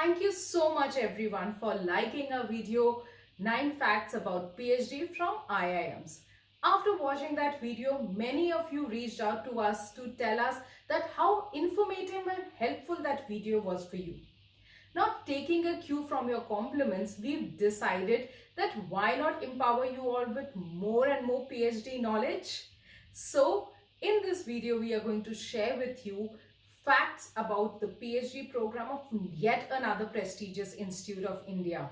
Thank you so much everyone for liking our video 9 facts about PhD from IIMs. After watching that video, many of you reached out to us to tell us that how informative and helpful that video was for you. Now, taking a cue from your compliments, we've decided that why not empower you all with more and more PhD knowledge? So, in this video, we are going to share with you facts about the PhD program of yet another prestigious institute of India.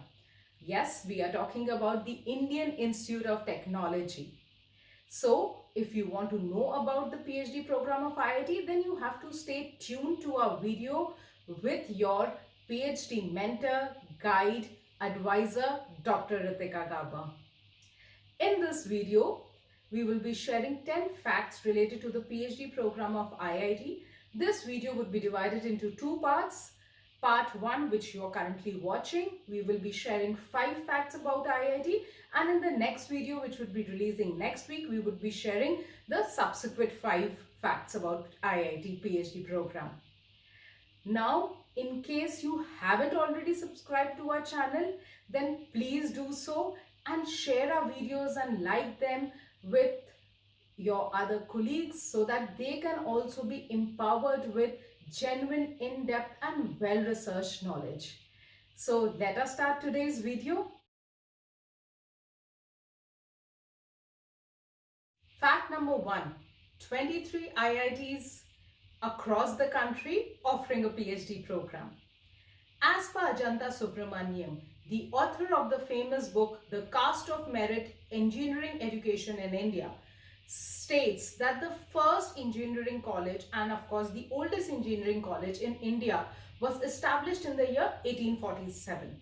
Yes, we are talking about the Indian Institute of Technology. So, if you want to know about the PhD program of IIT, then you have to stay tuned to our video with your PhD mentor, guide, advisor, Dr. Ritika Gauba. In this video, we will be sharing 10 facts related to the PhD program of IIT. This video would be divided into two parts. Part 1, which you are currently watching, we will be sharing 5 facts about IIT, and in the next video, which would be releasing next week, we would be sharing the subsequent 5 facts about IIT PhD program. Now, in case you haven't already subscribed to our channel, then please do so and share our videos and like them with your other colleagues so that they can also be empowered with genuine, in-depth and well-researched knowledge. So let us start today's video. Fact number 1. 23 IITs across the country offering a PhD program. As per Ajanta Subramaniam, the author of the famous book, The Caste of Merit, Engineering Education in India, states that the first engineering college and of course the oldest engineering college in India was established in the year 1847.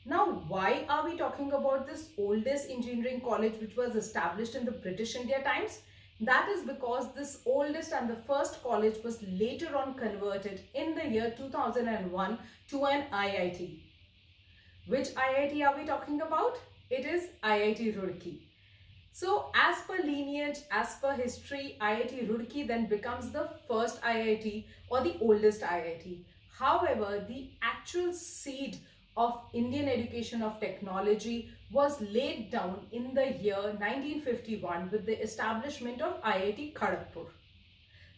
Now, why are we talking about this oldest engineering college which was established in the British India times? That is because this oldest and the first college was later on converted in the year 2001 to an IIT. Which IIT are we talking about? It is IIT Roorkee. So as per lineage, as per history, IIT Roorkee then becomes the first IIT or the oldest IIT. However, the actual seed of Indian education of technology was laid down in the year 1951 with the establishment of IIT Kharagpur.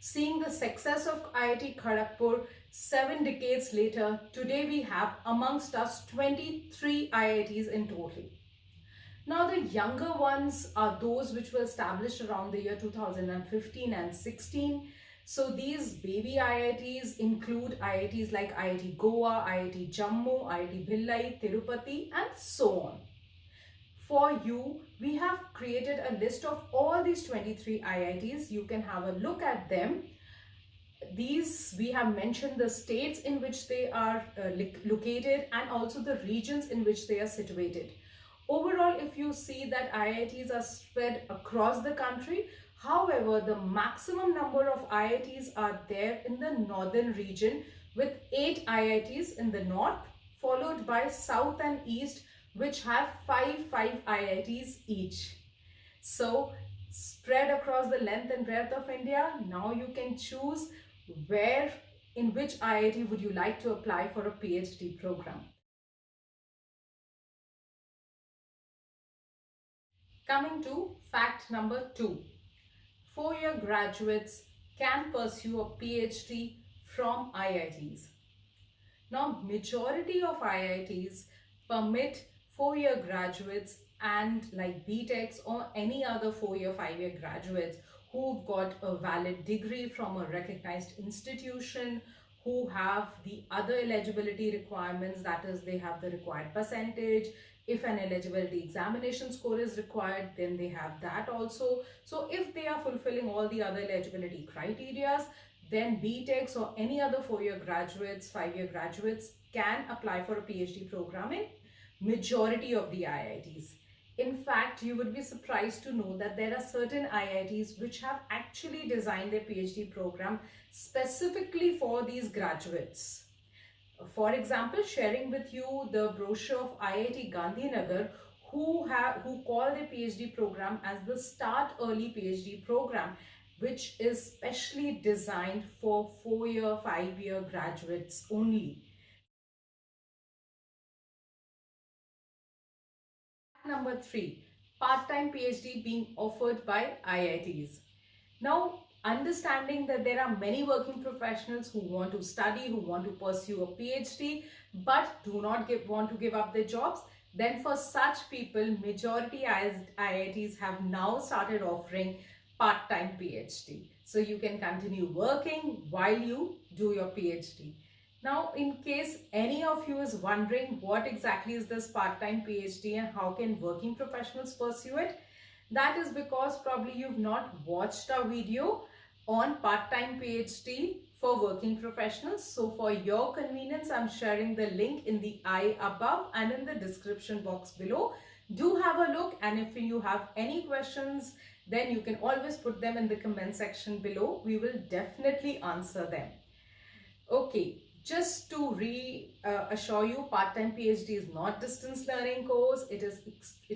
Seeing the success of IIT Kharagpur 7 decades later, today we have amongst us 23 IITs in total. Now the younger ones are those which were established around the year 2015 and 16. So these baby IITs include IITs like IIT Goa, IIT Jammu, IIT Bhillai, Tirupati and so on. For you, we have created a list of all these 23 IITs. You can have a look at them. These, we have mentioned the states in which they are located and also the regions in which they are situated. Overall, if you see that IITs are spread across the country, however, the maximum number of IITs are there in the northern region with 8 IITs in the north, followed by south and east, which have 5 IITs each. So, spread across the length and breadth of India, now you can choose where, in which IIT would you like to apply for a PhD program. Coming to fact number 2. 4-year graduates can pursue a PhD from IITs. Now, majority of IITs permit 4-year graduates and like BTechs or any other 4-year, 5-year graduates who've got a valid degree from a recognized institution, who have the other eligibility requirements, that is they have the required percentage. If an eligibility examination score is required, then they have that also. So if they are fulfilling all the other eligibility criteria, then BTechs or any other 4-year graduates, 5-year graduates can apply for a PhD program in majority of the IITs. In fact, you would be surprised to know that there are certain IITs which have actually designed their PhD program specifically for these graduates. For example, sharing with you the brochure of IIT Gandhinagar, who call their PhD program as the Start Early PhD program, which is specially designed for 4-year, 5-year graduates only. Number 3, part-time PhD being offered by IITs. Now, understanding that there are many working professionals who want to study, who want to pursue a PhD, but do not want to give up their jobs, then for such people, majority IITs have now started offering part-time PhD. So you can continue working while you do your PhD. Now, in case any of you is wondering what exactly is this part-time PhD and how can working professionals pursue it, that is because probably you've not watched our video on part-time PhD for working professionals. So for your convenience, I'm sharing the link in the I above and in the description box below. Do have a look, and if you have any questions, then you can always put them in the comment section below. We will definitely answer them. Okay. Just to reassure you, part-time PhD is not distance learning course. It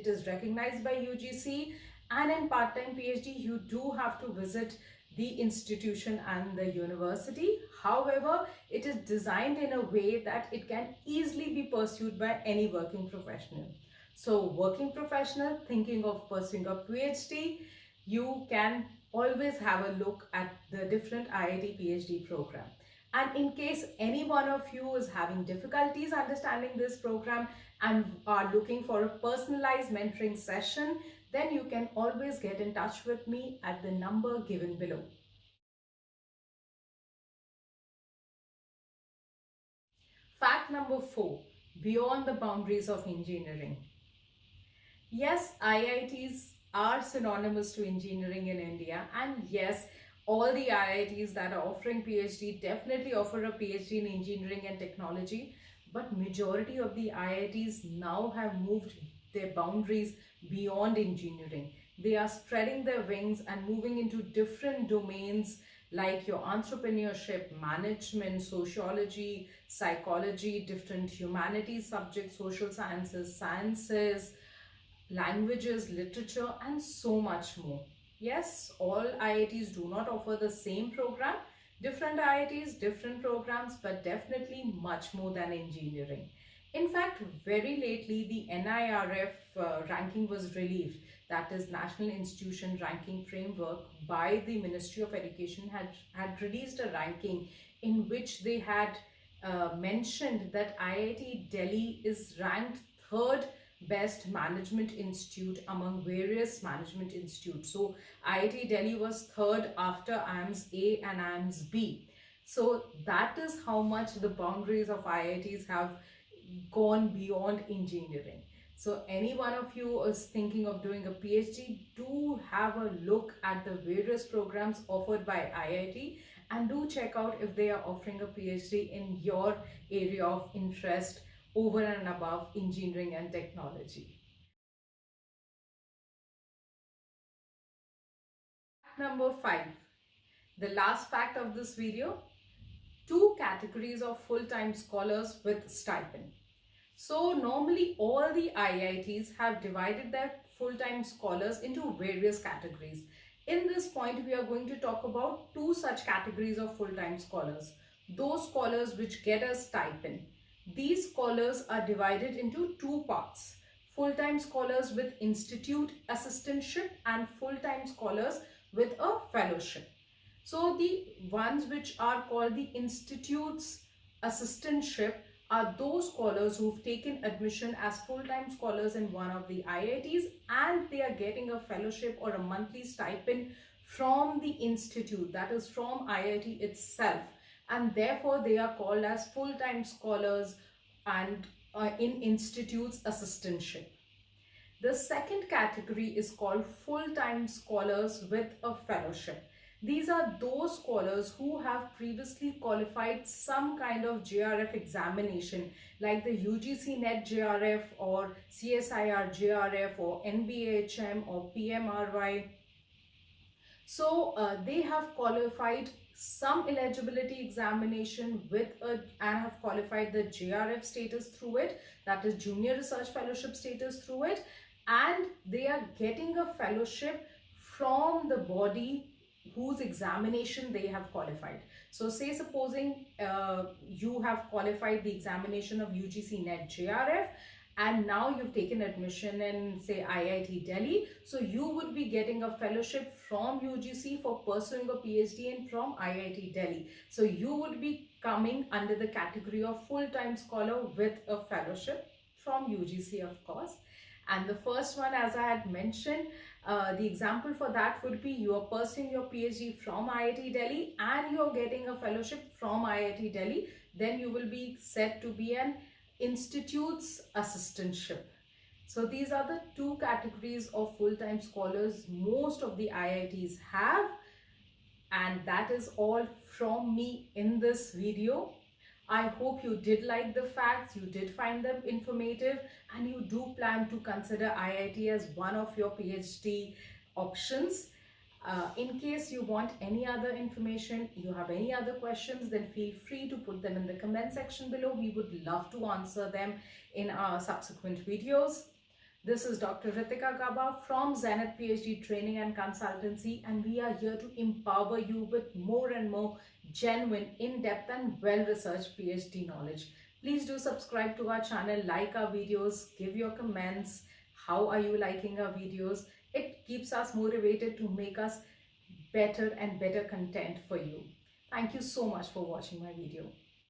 is recognized by UGC, and in part-time PhD you do have to visit the institution and the university. However, it is designed in a way that it can easily be pursued by any working professional. So working professional thinking of pursuing a PhD, you can always have a look at the different IIT PhD program. And in case any one of you is having difficulties understanding this program and are looking for a personalized mentoring session, then you can always get in touch with me at the number given below. Fact number 4, beyond the boundaries of engineering. Yes, IITs are synonymous to engineering in India, and yes, all the IITs that are offering PhD definitely offer a PhD in engineering and technology, but majority of the IITs now have moved their boundaries beyond engineering. They are spreading their wings and moving into different domains like your entrepreneurship, management, sociology, psychology, different humanities subjects, social sciences, languages, literature, and so much more. Yes, all IITs do not offer the same program. Different IITs, different programs, but definitely much more than engineering. In fact, very lately, the NIRF ranking was released, that is National Institution Ranking Framework, by the Ministry of Education had released a ranking in which they had mentioned that IIT Delhi is ranked 3rd best management institute among various management institutes. So IIT Delhi was 3rd after IIMS A and IIMS B. So that is how much the boundaries of IITs have gone beyond engineering. So any one of you is thinking of doing a PhD, do have a look at the various programs offered by IIT and do check out if they are offering a PhD in your area of interest over and above engineering and technology. Fact number 5, the last fact of this video, 2 categories of full-time scholars with stipend. So normally all the IITs have divided their full-time scholars into various categories. In this point, we are going to talk about 2 such categories of full-time scholars. Those scholars which get a stipend. These scholars are divided into 2 parts. Full-time scholars with institute assistantship and full-time scholars with a fellowship. So the ones which are called the institute's assistantship are those scholars who've taken admission as full-time scholars in one of the IITs and they are getting a fellowship or a monthly stipend from the institute, that is from IIT itself, and therefore they are called as full-time scholars and in institute's assistantship. The second category is called full-time scholars with a fellowship. These are those scholars who have previously qualified some kind of JRF examination like the UGC NET JRF or CSIR JRF or NBHM or PMRY. So they have qualified some eligibility examination with and have qualified the JRF status through it, that is Junior Research Fellowship status through it, and they are getting a fellowship from the body whose examination they have qualified. So say supposing you have qualified the examination of UGC NET JRF and now you've taken admission in, say, IIT Delhi, so you would be getting a fellowship from UGC for pursuing a PhD in from IIT Delhi. So you would be coming under the category of full-time scholar with a fellowship from UGC, of course. And the first one, as I had mentioned, the example for that would be you are pursuing your PhD from IIT Delhi and you're getting a fellowship from IIT Delhi. Then you will be said to be an institute's assistantship. So these are the two categories of full-time scholars most of the IITs have. And that is all from me in this video. I hope you did like the facts, you did find them informative, and you do plan to consider IIT as one of your PhD options. In case you want any other information, you have any other questions, then feel free to put them in the comment section below. We would love to answer them in our subsequent videos. This is Dr. Ritika Gauba from Zenith PhD Training and Consultancy, and we are here to empower you with more and more genuine, in-depth and well-researched PhD knowledge. Please do subscribe to our channel, like our videos, give your comments. How are you liking our videos? It keeps us motivated to make us better and better content for you. Thank you so much for watching my video.